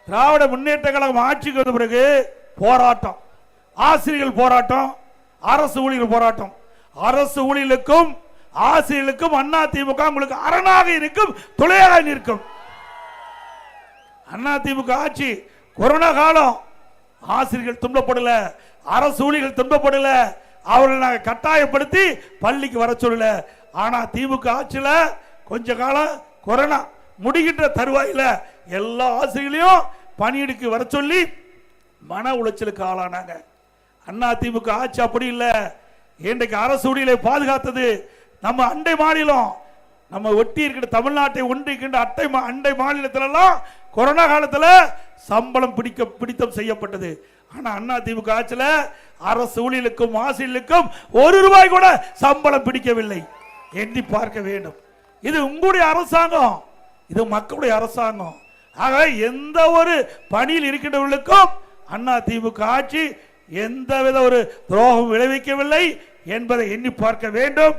திராவிட முன்னேற்ற கழகம் ஆட்சிக்கு வந்த பிறகு போராட்டம், ஆசிரியர்கள் போராட்டம், அரசு ஊழியர்கள் போராட்டம். அரசு ஊழியர்களுக்கும் ஆசிரியர்களுக்கும் அதிமுக உங்களுக்கு அரணாக இருக்கும், துணையாக நிற்கும். அதிமுக ஆட்சி கொரோனா காலம் ஆசிரியர்கள் துன்பப்படல, அரசு ஊழியர்கள் துன்பப்படல, அவர்களை நாங்கள் கட்டாயப்படுத்தி பள்ளிக்கு வர சொல்லல. ஆனா திமுக ஆட்சியில கொஞ்ச காலம் கொரோனா முடிகின்ற தருவாயில எல்லா ஆசிரியர்களையும் பணியிடக்கு வர சொல்லி மன உளைச்சலுக்கு ஆளானாங்க. அதிமுக ஆட்சி அப்படி இல்லை. இன்றைக்கு அரசு ஊழியர்களை பாதுகாத்தது நம்ம அண்டை மாநிலம். நம்ம ஒட்டி இருக்கிற தமிழ்நாட்டை ஒன்றிருக்கின்ற அண்டை மாநிலத்திலெல்லாம் கொரோனா காலத்தில் சம்பளம் பிடித்தம் செய்யப்பட்டது. ஆனா அதிமுக ஆட்சியில் அரசு ஊழியர்களுக்கும் ஆசிரியர்களுக்கும் ₹1 கூட சம்பளம் பிடிக்கவில்லை. எண்ணி பார்க்க வேண்டும். இது உங்களுடைய அரசாங்கம், இது மக்களுடைய அரசாங்கம். ஆக எந்த ஒரு பணியில் இருக்கின்றவர்களுக்கும் அதிமுக ஆட்சி எந்தவித ஒரு துரோகம் விளைவிக்கவில்லை என்பதை எண்ணி பார்க்க வேண்டும்.